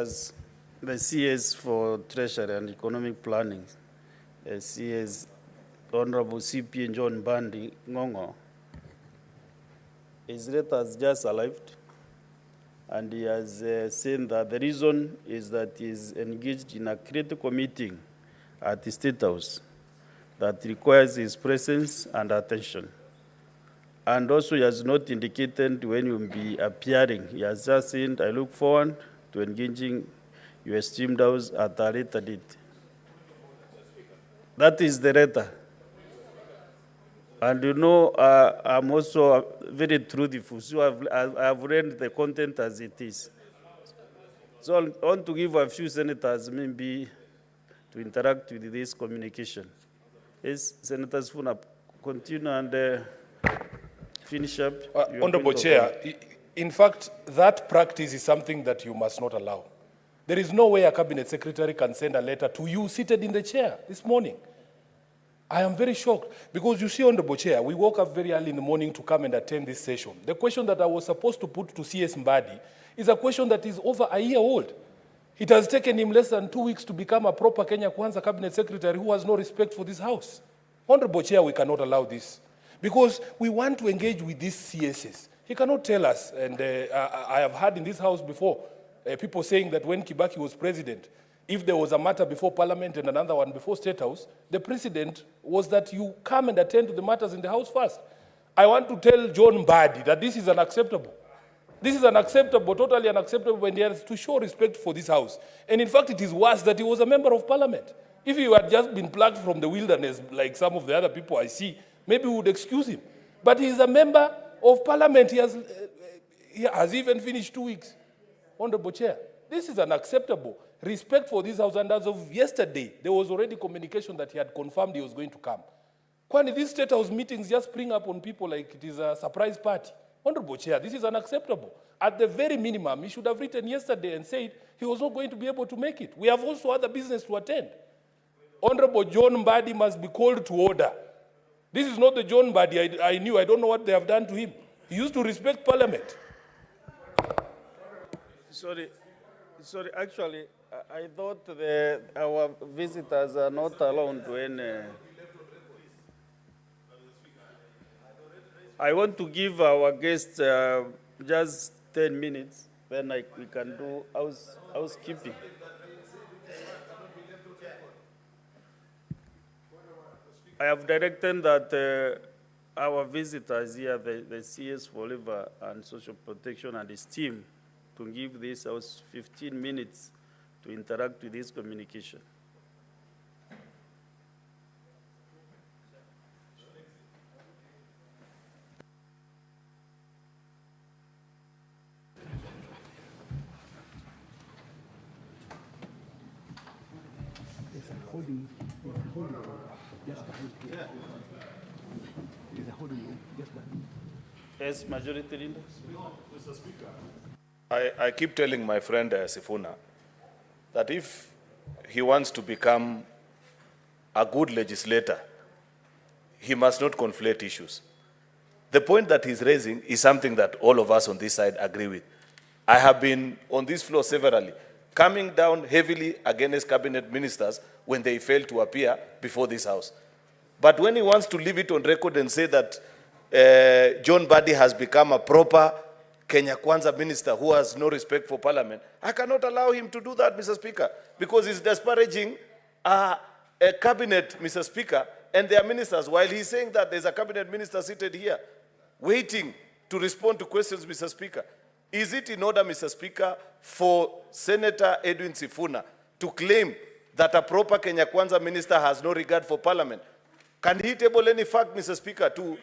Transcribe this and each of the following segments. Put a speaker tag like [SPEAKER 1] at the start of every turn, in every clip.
[SPEAKER 1] As the CS for Treasury and Economic Planning, CS Honorable CP John Mbadi Ngongo, his rate has just arrived, and he has said that the reason is that he is engaged in a critical meeting at the State House that requires his presence and attention. And also he has not indicated when he will be appearing. He has just said, I look forward to engaging your esteemed House at a later date. That is the letter. And you know, I'm also very truthful, so I've read the content as it is. So I want to give a few senators maybe to interact with this communication. Yes, Senators Funa, continue and finish up.
[SPEAKER 2] Honorable Chair, in fact, that practice is something that you must not allow. There is no way a cabinet secretary can send a letter to you seated in the chair this morning. I am very shocked because you see, Honorable Chair, we woke up very early in the morning to come and attend this session. The question that I was supposed to put to CS Mbadi is a question that is over a year old. It has taken him less than 2 weeks to become a proper Kenya Kwanza cabinet secretary who has no respect for this House. Honorable Chair, we cannot allow this because we want to engage with these CSs. He cannot tell us, and I have heard in this House before, people saying that when Kibaki was president, if there was a matter before Parliament and another one before State House, the precedent was that you come and attend to the matters in the House first. I want to tell John Mbadi that this is unacceptable. This is unacceptable, totally unacceptable, and he has to show respect for this House. And in fact, it is worse that he was a member of Parliament. If he had just been plucked from the wilderness like some of the other people I see, maybe we would excuse him. But he is a member of Parliament. He has even finished 2 weeks. Honorable Chair, this is unacceptable. Respect for this House, and as of yesterday, there was already communication that he had confirmed he was going to come. Kwani these State House meetings just spring up on people like it is a surprise party. Honorable Chair, this is unacceptable. At the very minimum, he should have written yesterday and said he was not going to be able to make it. We have also other business to attend. Honorable John Mbadi must be called to order. This is not the John Mbadi I knew. I don't know what they have done to him. He used to respect Parliament.
[SPEAKER 1] Sorry, actually, I thought our visitors are not allowed to any. I want to give our guests just 10 minutes, then we can do housekeeping. I have directed that our visitors here, the CS for Labor and Social Protection and his team, to give this House 15 minutes to interact with this communication. Yes, Majority Leader.
[SPEAKER 3] Mr. Speaker, I keep telling my friend Sifuna that if he wants to become a good legislator, he must not conflate issues. The point that he's raising is something that all of us on this side agree with. I have been on this floor severally, coming down heavily against cabinet ministers when they fail to appear before this House. But when he wants to leave it on record and say that John Mbadi has become a proper Kenya Kwanza minister who has no respect for Parliament, I cannot allow him to do that, Mr. Speaker, because he's disparaging a cabinet, Mr. Speaker, and their ministers, while he's saying that there's a cabinet minister seated here waiting to respond to questions, Mr. Speaker. Is it in order, Mr. Speaker, for Senator Edwin Sifuna to claim that a proper Kenya Kwanza minister has no regard for Parliament? Can he table any fact, Mr. Speaker, to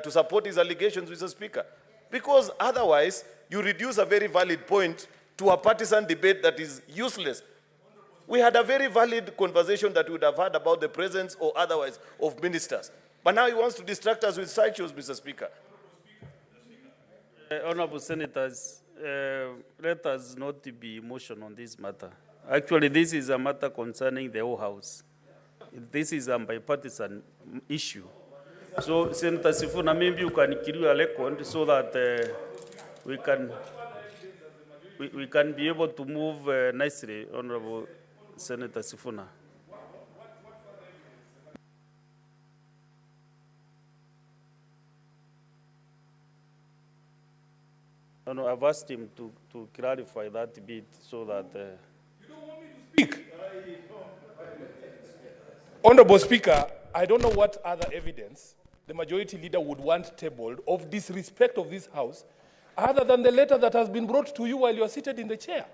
[SPEAKER 3] support his allegations, Mr. Speaker? Because otherwise, you reduce a very valid point to a partisan debate that is useless. We had a very valid conversation that we would have had about the presence or otherwise of ministers. But now he wants to distract us with sideshows, Mr. Speaker.
[SPEAKER 1] Honorable Senators, let us not be emotional on this matter. Actually, this is a matter concerning the whole House. This is a bipartisan issue. So, Senator Sifuna, maybe you can kill a record so that we can... we can be able to move nicely, Honorable Senator Sifuna. No, I've asked him to clarify that bit so that...
[SPEAKER 2] Speak. Honorable Speaker, I don't know what other evidence the majority leader would want tabled of disrespect of this House other than the letter that has been brought to you while you are seated in the chair.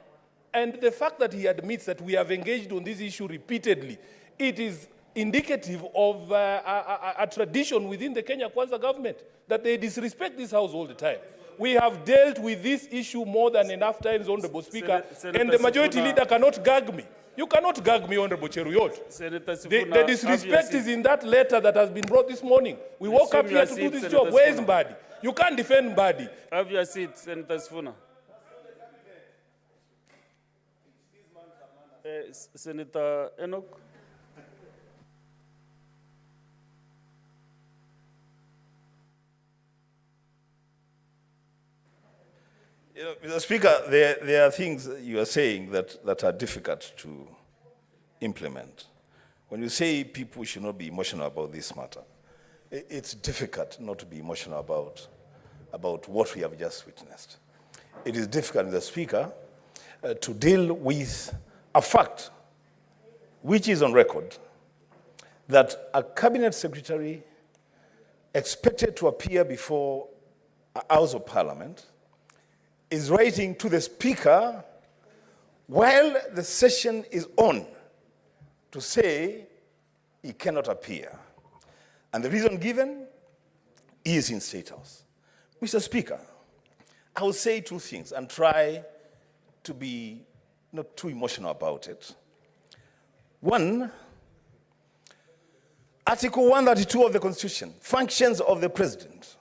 [SPEAKER 2] And the fact that he admits that we have engaged on this issue repeatedly, it is indicative of a tradition within the Kenya Kwanza government that they disrespect this House all the time. We have dealt with this issue more than enough times, Honorable Speaker, and the majority leader cannot gag me. You cannot gag me, Honorable Cheruyot. The disrespect is in that letter that has been brought this morning. We woke up here to do this job. Where is Mbadi? You can't defend Mbadi.
[SPEAKER 1] Have your seat, Senator Sifuna. Senator Enoch.
[SPEAKER 4] You know, Mr. Speaker, there are things you are saying that are difficult to implement. When you say people should not be emotional about this matter, it's difficult not to be emotional about what we have just witnessed. It is difficult, Mr. Speaker, to deal with a fact which is on record that a cabinet secretary expected to appear before a House of Parliament is writing to the Speaker while the session is on to say he cannot appear. And the reason given is in State House. Mr. Speaker, I will say two things and try to be not too emotional about it. One, Article 132 of the Constitution, functions of the President.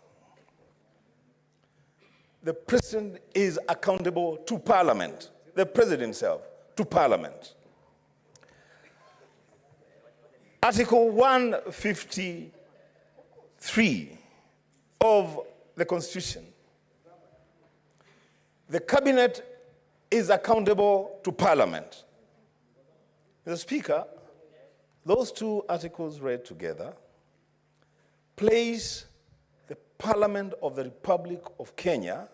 [SPEAKER 4] The President is accountable to Parliament, the President himself, to Parliament. Article 153 of the Constitution, the Cabinet is accountable to Parliament. Mr. Speaker, those two articles read together place the Parliament of the Republic of Kenya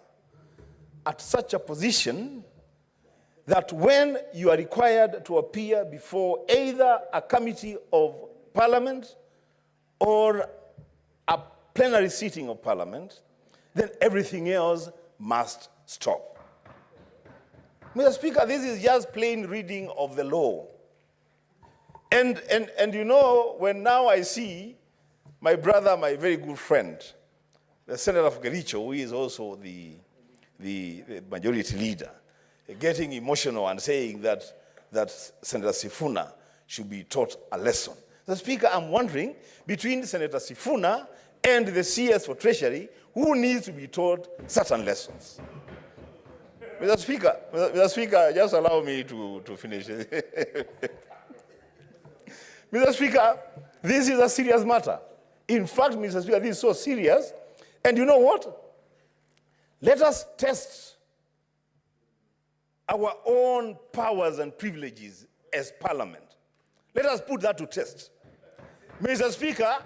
[SPEAKER 4] at such a position that when you are required to appear before either a committee of Parliament or a plenary sitting of Parliament, then everything else must stop. Mr. Speaker, this is just plain reading of the law. And you know, when now I see my brother, my very good friend, the Senator of Kericho, who is also the majority leader, getting emotional and saying that Senator Sifuna should be taught a lesson. Mr. Speaker, I'm wondering, between Senator Sifuna and the CS for Treasury, who needs to be taught certain lessons? Mr. Speaker, just allow me to finish. Mr. Speaker, this is a serious matter. In fact, Mr. Speaker, this is so serious. And you know what? Let us test our own powers and privileges as Parliament. Let us put that to test. Mr. Speaker,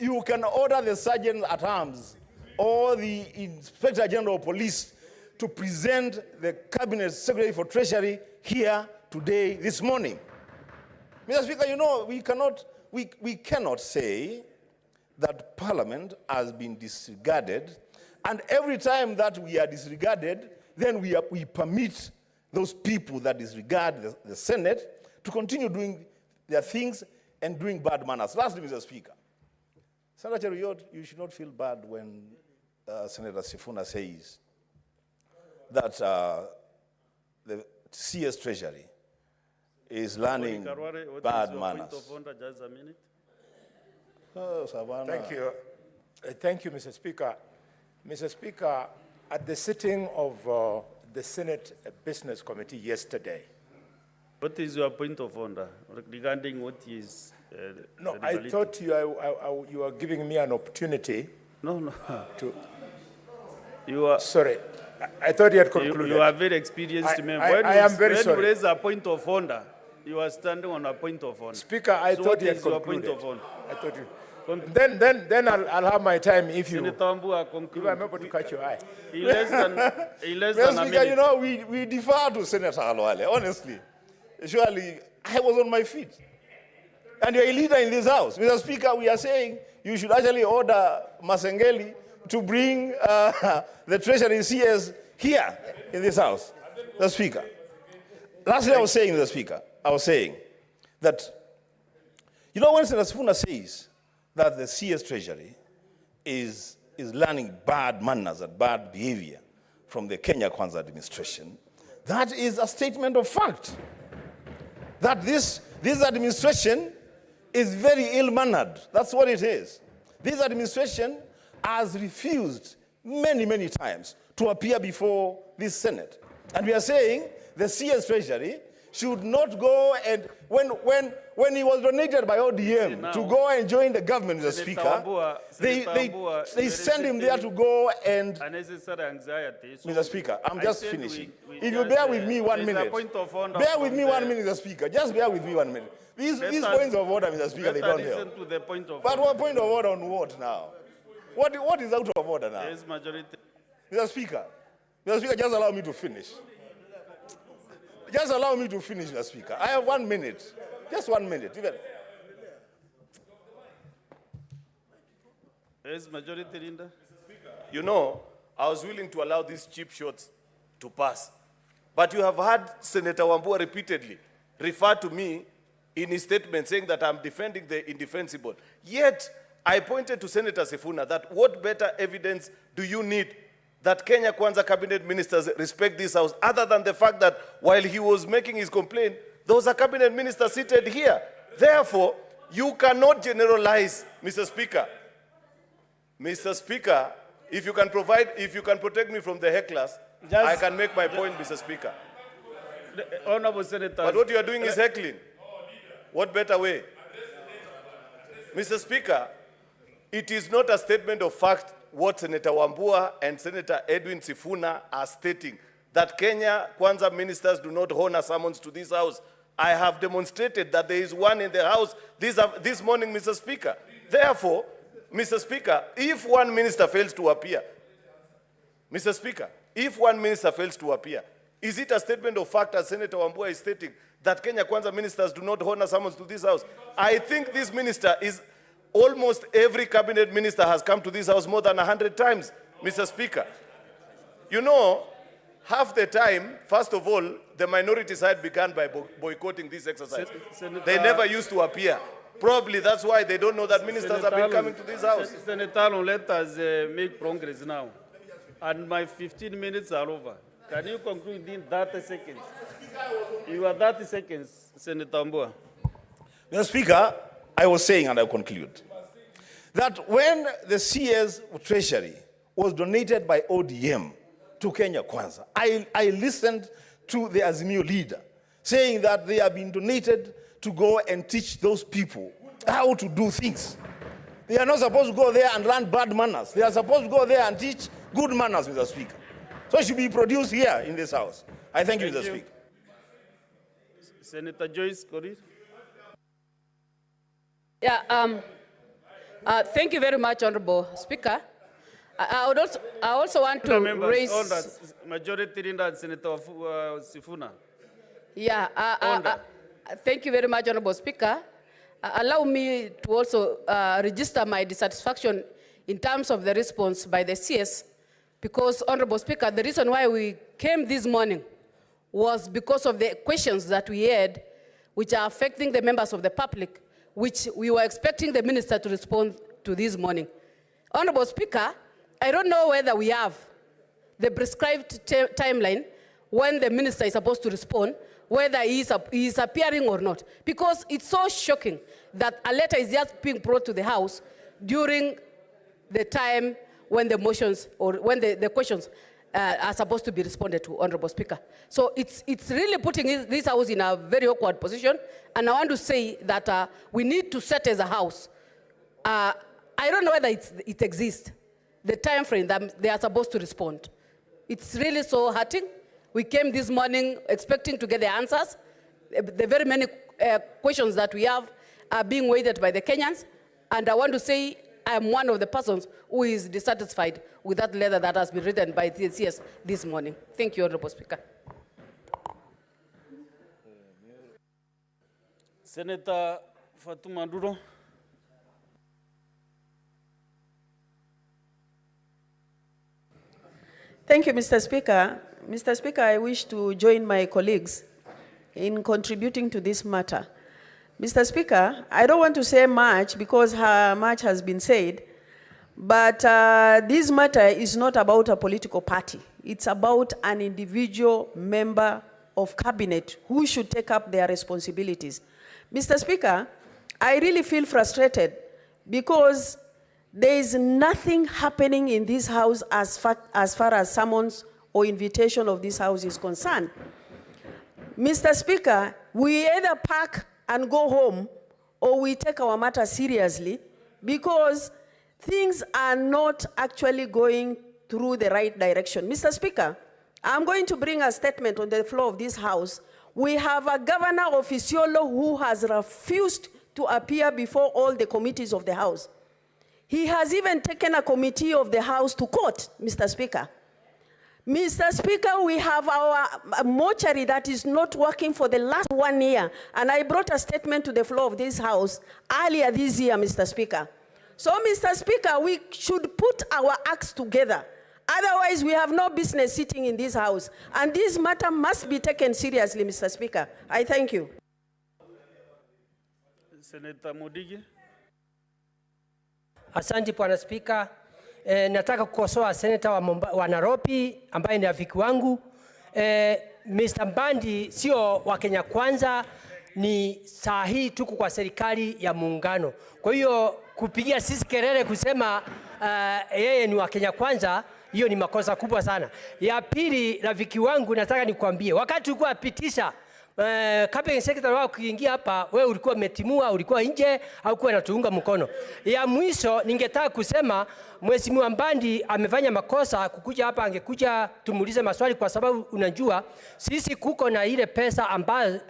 [SPEAKER 4] you can order the Sergeant at Arms or the Inspector General of Police to present the Cabinet Secretary for Treasury here today, this morning. Mr. Speaker, you know, we cannot say that Parliament has been disregarded, and every time that we are disregarded, then we permit those people that disregard the Senate to continue doing their things and doing bad manners. Lastly, Mr. Speaker, Senator Cheruyot, you should not feel bad when Senator Sifuna says that the CS Treasury is learning bad manners.
[SPEAKER 1] Point of order, just a minute.
[SPEAKER 4] Oh, Savannah.
[SPEAKER 5] Thank you. Thank you, Mr. Speaker. Mr. Speaker, at the sitting of the Senate Business Committee yesterday.
[SPEAKER 1] What is your point of order regarding what is...
[SPEAKER 5] No, I thought you were giving me an opportunity.
[SPEAKER 1] No.
[SPEAKER 5] To,
[SPEAKER 1] You are...
[SPEAKER 5] sorry. I thought he had concluded.
[SPEAKER 1] You are very experienced member.
[SPEAKER 5] I am very sorry.
[SPEAKER 1] When you raise a point of order, you are standing on a point of order.
[SPEAKER 5] Speaker, I
[SPEAKER 1] So
[SPEAKER 5] thought
[SPEAKER 1] what
[SPEAKER 5] he had
[SPEAKER 1] is your
[SPEAKER 5] concluded.
[SPEAKER 1] point of order?
[SPEAKER 5] I thought you. Then I'll have my time if you.
[SPEAKER 1] Senator Wambua,
[SPEAKER 5] If
[SPEAKER 1] conclude.
[SPEAKER 5] I'm able to catch your eye.
[SPEAKER 1] In less than
[SPEAKER 4] Mr.
[SPEAKER 1] a
[SPEAKER 4] Speaker,
[SPEAKER 1] minute.
[SPEAKER 4] you know, we defer to Senator Halwale, honestly. Surely, I was on my feet. And you're a leader in this house. Mr. Speaker, we are saying you should actually order Masengeli to bring the Treasury CS here in this house. The Speaker. Lastly, I was saying, Mr. Speaker, I was saying that, you know, when Senator Sifuna says that the CS Treasury is learning bad manners and bad behavior from the Kenya Kwanza administration, that is a statement of fact. That this administration is very ill-mannered. That's what it is. This administration has refused many, many times to appear before this Senate. And we are saying the CS Treasury should not go and, when he was donated by ODM to go and join the government, Mr. Speaker, they send him there to go and...
[SPEAKER 1] Unnecessary anxiety. So
[SPEAKER 4] Mr. Speaker, I'm just
[SPEAKER 1] said
[SPEAKER 4] finishing.
[SPEAKER 1] we
[SPEAKER 4] If you
[SPEAKER 1] just,
[SPEAKER 4] bear with me 1
[SPEAKER 1] there's a
[SPEAKER 4] minute.
[SPEAKER 1] point of order
[SPEAKER 4] Bear with
[SPEAKER 1] from
[SPEAKER 4] me
[SPEAKER 1] the-
[SPEAKER 4] 1 minute, Mr. Speaker. Just bear with me 1 minute. These
[SPEAKER 1] Let us-
[SPEAKER 4] points of order, Mr. Speaker, they don't
[SPEAKER 1] Listen
[SPEAKER 4] help.
[SPEAKER 1] to the point of
[SPEAKER 4] But
[SPEAKER 1] order.
[SPEAKER 4] what point of order on what now? What is out of order now?
[SPEAKER 1] There is majority.
[SPEAKER 4] Mr. Speaker, just allow me to finish. Just allow me to finish, Mr. Speaker. I have 1 minute. Just 1 minute. Even.
[SPEAKER 1] There is majority, Linda.
[SPEAKER 3] You know, I was willing to allow these cheap shots to pass. But you have heard Senator Wambua repeatedly refer to me in his statement saying that I'm defending the indefensible. Yet, I pointed to Senator Sifuna that what better evidence do you need that Kenya Kwanza cabinet ministers respect this house, other than the fact that while he was making his complaint, there was a cabinet minister seated here. Therefore, you cannot generalize, Mr. Speaker. Mr. Speaker, if you can protect me from the hecklers, I can make my point, Mr. Speaker.
[SPEAKER 1] Honorable Senator.
[SPEAKER 3] But what you are doing is heckling. What better way? Mr. Speaker, it is not a statement of fact what Senator Wambua and Senator Edwin Sifuna are stating, that Kenya Kwanza ministers do not honor summons to this house. I have demonstrated that there is one in the house this morning, Mr. Speaker. Therefore, Mr. Speaker, if one minister fails to appear, Mr. Speaker, if one minister fails to appear, is it a statement of fact, as Senator Wambua is stating, that Kenya Kwanza ministers do not honor summons to this house? I think this minister is, almost every cabinet minister has come to this house more than 100 times, Mr. Speaker. You know, half the time, first of all, the minority side began by boycotting this exercise. They never used to appear. Probably that's why they don't know that ministers have been coming to this house.
[SPEAKER 1] Senator, let us make progress now. And my 15 minutes are over. Can you conclude in 30 seconds? You are 30 seconds, Senator Wambua.
[SPEAKER 4] Mr. Speaker, I was saying, and I conclude, that when the CS Treasury was donated by ODM to Kenya Kwanza, I listened to the Azimio leader saying that they have been donated to go and teach those people how to do things. They are not supposed to go there and learn bad manners. They are supposed to go there and teach good manners, Mr. Speaker. So it should be produced here in this house. I thank you, Mr. Speaker.
[SPEAKER 1] Senator Joyce Korir.
[SPEAKER 6] Yeah, thank you very much, Honorable Speaker. I also want to raise...
[SPEAKER 1] Majority Leader and Senator Sifuna.
[SPEAKER 6] Yeah, thank you very much, Honorable Speaker. Allow me to also register my dissatisfaction in terms of the response by the CS, because, Honorable Speaker, the reason why we came this morning was because of the questions that we had, which are affecting the members of the public, which we were expecting the minister to respond to this morning. Honorable Speaker, I don't know whether we have the prescribed timeline when the minister is supposed to respond, whether he is appearing or not, because it's so shocking that a letter is just being brought to the House during the time when the motions or when the questions are supposed to be responded to, Honorable Speaker. So it's really putting this House in a very awkward position, and I want to say that we need to set as a House. I don't know whether it exists, the time frame that they are supposed to respond. It's really so hurting. We came this morning expecting to get the answers. The very many questions that we have are being weighted by the Kenyans. And I want to say I am one of the persons who is dissatisfied with that letter that has been written by the CS this morning. Thank you, Honorable Speaker.
[SPEAKER 1] Senator Fatuma Nduro.
[SPEAKER 7] Thank you, Mr. Speaker. Mr. Speaker, I wish to join my colleagues in contributing to this matter. Mr. Speaker, I don't want to say much because much has been said, but this matter is not about a political party. It's about an individual member of cabinet who should take up their responsibilities. Mr. Speaker, I really feel frustrated because there is nothing happening in this house as far as summons or invitation of this house is concerned. Mr. Speaker, we either pack and go home or we take our matter seriously because things are not actually going through the right direction. Mr. Speaker, I'm going to bring a statement on the floor of this house. We have a governor officiolo who has refused to appear before all the committees of the house. He has even taken a committee of the house to court, Mr. Speaker. Mr. Speaker, we have our mortuary that is not working for the last 1 year. And I brought a statement to the floor of this house earlier this year, Mr. Speaker. So, Mr. Speaker, we should put our acts together. Otherwise, we have no business sitting in this house. And this matter must be taken seriously, Mr. Speaker. I thank you.
[SPEAKER 1] Senator Modigi.
[SPEAKER 8] Asante Bwana Spika. Nataka kukosoa Senator wa Nairobi ambaye ni rafiki wangu. Mr. Mbadi sio wa Kenya Kwanza, ni sahihi tuko kwa serikali ya muungano. Kwa hiyo kupigia sisi kelele kusema yeye ni wa Kenya Kwanza, hiyo ni makosa kubwa sana. Ya pili, rafiki wangu, nataka nikwambie, wakati ulikuwa apitisha cabinet secretary wao kuingia hapa, wewe ulikuwa umetimua, ulikuwa nje, haukuwa unatuunga mkono. Ya mwisho, ningetaka kusema Mheshimiwa Mbadi amefanya makosa kukuja hapa, angekuja tumuulize maswali, kwa sababu unajua sisi kuko na ile pesa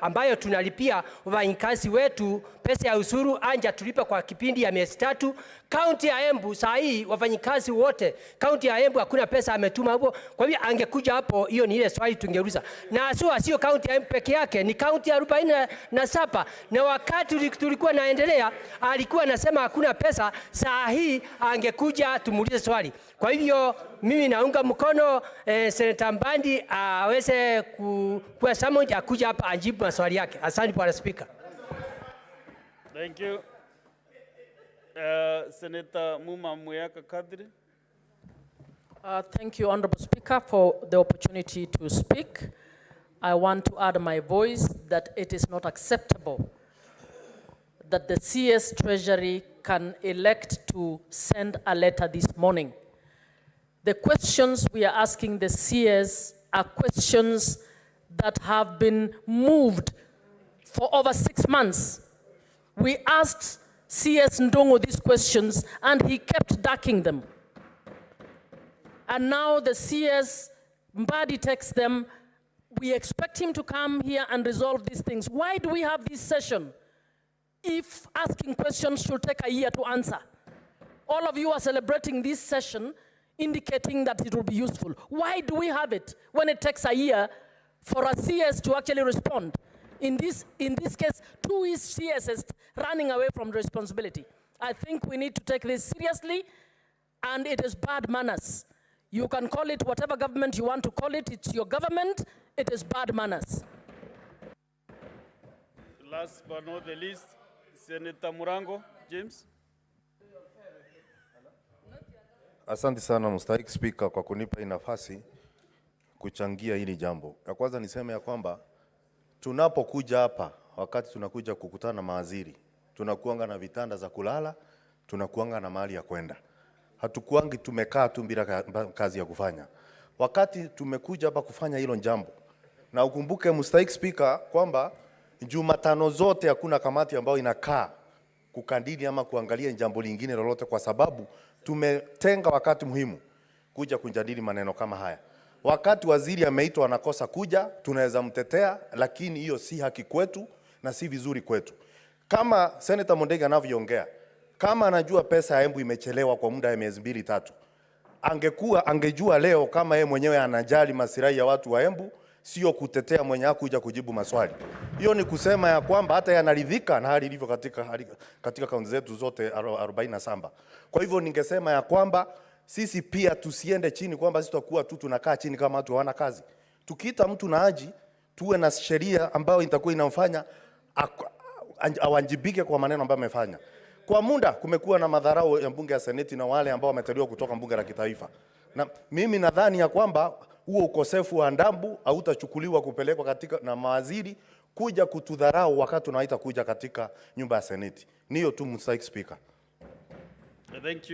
[SPEAKER 8] ambayo tunalipia wafanyikazi wetu, pesa ya usuru anja tulipa kwa kipindi ya miezi 3. County ya Embu saa hii wafanyikazi wote county ya Embu hakuna pesa ametuma hapo. Kwa hivyo angekuja hapo, hiyo ni ile swali tungeuliza. Na sio county ya Embu peke yake, ni county ya 47. Na wakati tulikuwa naendelea alikuwa anasema hakuna pesa, saa hii angekuja tumuulize swali. Kwa hivyo mimi naunga mkono Senator Mbadi aweze kuwa summoned akuja hapa ajibu maswali yake. Asante Bwana Speaker.
[SPEAKER 1] Thank you. Senator Muma Muyaka Kadri.
[SPEAKER 9] Thank you, Honorable Speaker, for the opportunity to speak. I want to add my voice that it is not acceptable that the CS Treasury can elect to send a letter this morning. The questions we are asking the CS are questions that have been moved for over 6 months. We asked CS Ndongo these questions and he kept ducking them. And now the CS Mbadi takes them. We expect him to come here and resolve these things. Why do we have this session if asking questions should take a year to answer? All of you are celebrating this session, indicating that it will be useful. Why do we have it when it takes a year for a CS to actually respond? In this case, 2 CSs running away from responsibility. I think we need to take this seriously, and it is bad manners. You can call it whatever government you want to call it. It's your government. It is bad manners.
[SPEAKER 1] Last but not the least, Senator Murango James.
[SPEAKER 10] Asante sana Mstahiki Speaker kwa kunipa hii nafasi kuchangia hili jambo. Ya kwanza niseme ya kwamba tunapokuja hapa, wakati tunakuja kukutana na mawaziri, tunakuanga na vitanda za kulala, tunakuanga na mahali ya kwenda. Hatukuangi tumekaa tu bila kazi ya kufanya. Wakati tumekuja hapa kufanya hilo jambo, na ukumbuke Mstahiki Speaker kwamba Jumatano zote hakuna kamati ambayo inakaa kukandini ama kuangalia jambo lingine lolote, kwa sababu tumetenga wakati muhimu kuja kujadili maneno kama haya. Wakati waziri ameitwa anakosa kuja, tunaweza mtetea, lakini hiyo si haki kwetu na si vizuri kwetu. Kama Senator Mondega anavyoongea, kama anajua pesa ya Embu imechelewa kwa muda ya miezi 2-3, angejua leo kama yeye mwenyewe anajali masirai ya watu wa Embu, sio kutetea mwenye hakuja kujibu maswali. Hiyo ni kusema ya kwamba hata yanaridhika na hali ilivyo katika kaunti zetu zote 47. Kwa hivyo ningesema ya kwamba sisi pia tusiende chini kwamba sisi tutakuwa tu tunakaa chini kama watu hawana kazi. Tukiita mtu na aji, tuwe na sheria ambayo itakuwa inamfanya awajibike kwa maneno ambayo amefanya. Kwa muda kumekuwa na madharau ya mbunge ya Seneti na wale ambao wameteuliwa kutoka bunge la kitaifa. Na mimi nadhani ya kwamba huo ukosefu wa adabu hautachukuliwa kupelekwa katika na mawaziri kuja kutudharau wakati tunaita kuja katika nyumba ya Seneti. Niyo tu, Mr. Speaker.
[SPEAKER 1] Thank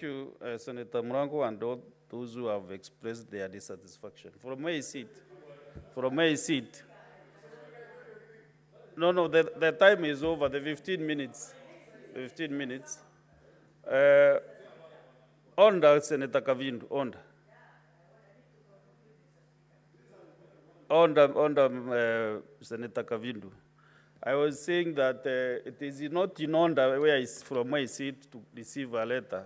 [SPEAKER 1] you, Senator Murango and all those who have expressed their dissatisfaction. From where you sit. No, the time is over, the 15 minutes. 15 minutes. Onda, Senator Kavindu, onda. Senator Kavindu. I was saying that it is not in order from where I sit to receive a letter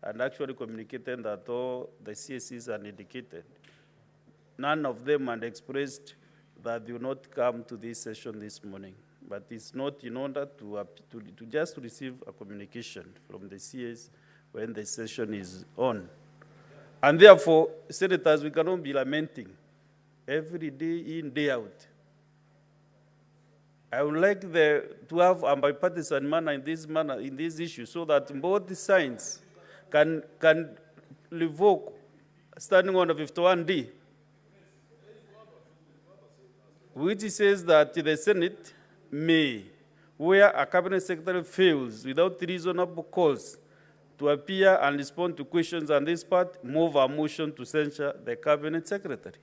[SPEAKER 1] and actually communicating that all the CSCs are indicated. None of them had expressed that they will not come to this session this morning. But it's not in order to just receive a communication from the CS when the session is on. And therefore, senators, we cannot be lamenting every day in, day out. I would like to have a bipartisan manner in this issue so that both sides can revoke standing on the 51D, which says that the Senate may, where a cabinet secretary fails without reasonable cause to appear and respond to questions on this part, move a motion to censure the cabinet secretary.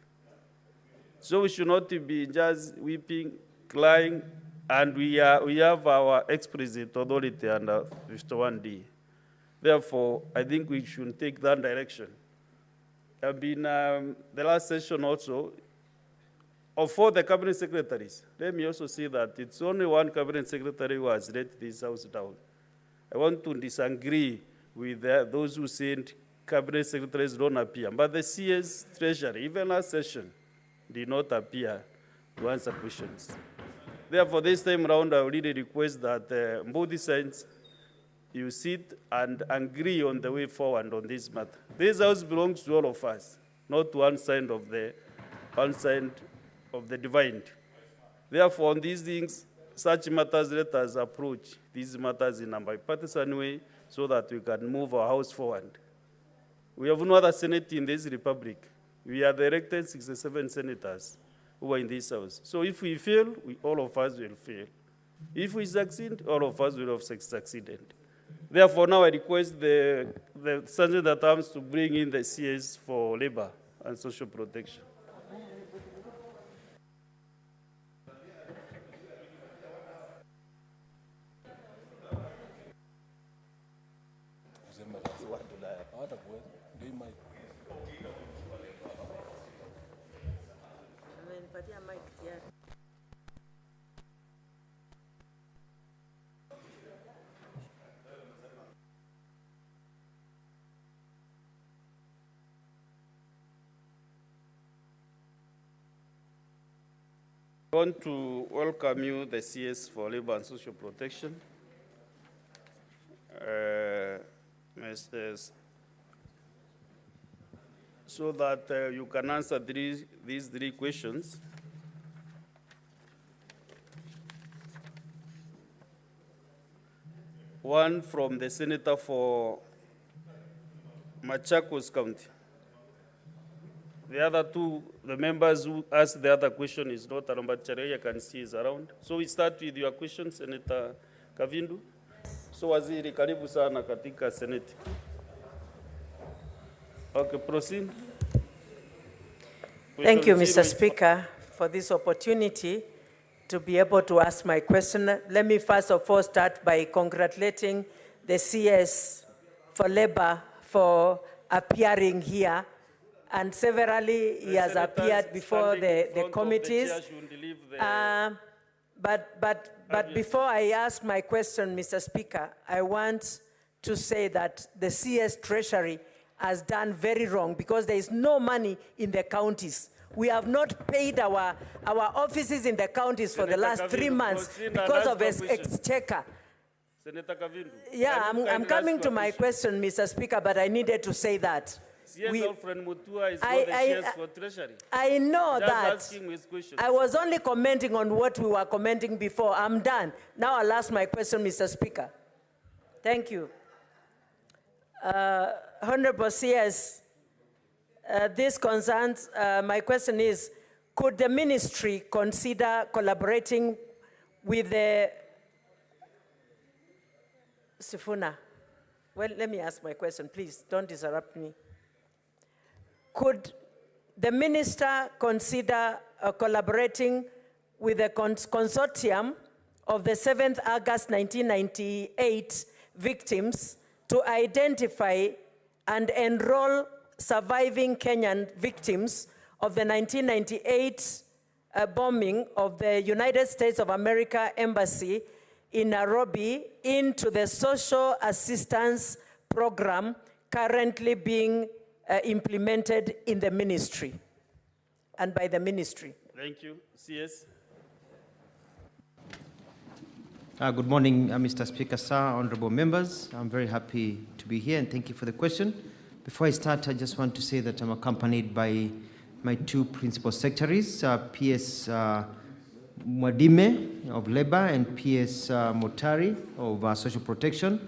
[SPEAKER 1] So we should not be just weeping, crying, and we have our explicit authority under 51D. Therefore, I think we should take that direction. I've been the last session also, of all the cabinet secretaries, let me also say that it's only one cabinet secretary who has let this house down. I want to disagree with those who said cabinet secretaries don't appear. But the CS Treasury, even last session, did not appear to answer questions. Therefore, this time around, I really request that both sides, you sit and agree on the way forward on this matter. This house belongs to all of us, not to one side of the divide. Therefore, on these things, such matters, let us approach these matters in a bipartisan way so that we can move our house forward. We have no other Senate in this republic. We are the elected 67 senators who are in this house. So if we fail, all of us will fail. If we succeed, all of us will have succeeded. Therefore, now I request the Senator at Arms to bring in the CS for labor and social protection. I want to welcome you, the CS for Labor and Social Protection. So that you can answer these three questions. One from the Senator for Machakos County. The other two, the members who asked the other question is not around, but I can see is around. So we start with your question, Senator Kavindu. So waziri, karibu sana katika Senate. Okay, proceed.
[SPEAKER 11] Thank you, Mr. Speaker, for this opportunity to be able to ask my question. Let me first of all start by congratulating the CS for Labor for appearing here and severally he has appeared before the committees. But before I ask my question, Mr. Speaker, I want to say that the CS Treasury has done very wrong because there is no money in the counties. We have not paid our offices in the counties for the last 3 months because of exchequer.
[SPEAKER 1] Senator Kavindu.
[SPEAKER 11] Yeah, I'm coming to my question, Mr. Speaker, but I needed to say that.
[SPEAKER 1] CS Alfred Mutua is not the shares for Treasury.
[SPEAKER 11] I know
[SPEAKER 1] Just
[SPEAKER 11] that.
[SPEAKER 1] asking his questions.
[SPEAKER 11] I was only commenting on what we were commenting before. I'm done. Now I'll ask my question, Mr. Speaker. Thank you. Honorable CS, this concerns, my question is, could the ministry consider collaborating with the Sifuna? Well, let me ask my question, please, don't interrupt me. Could the minister consider collaborating with the consortium of the 7th August 1998 victims to identify and enroll surviving Kenyan victims of the 1998 bombing of the United States of America Embassy in Nairobi into the social assistance program currently being implemented in the ministry and by the ministry?
[SPEAKER 1] Thank you. CS.
[SPEAKER 12] Good morning, Mr. Speaker, sir, honorable members. I'm very happy to be here and thank you for the question. Before I start, I just want to say that I'm accompanied by my two principal secretaries, PS Mwadime of Labor and PS Motari of Social Protection.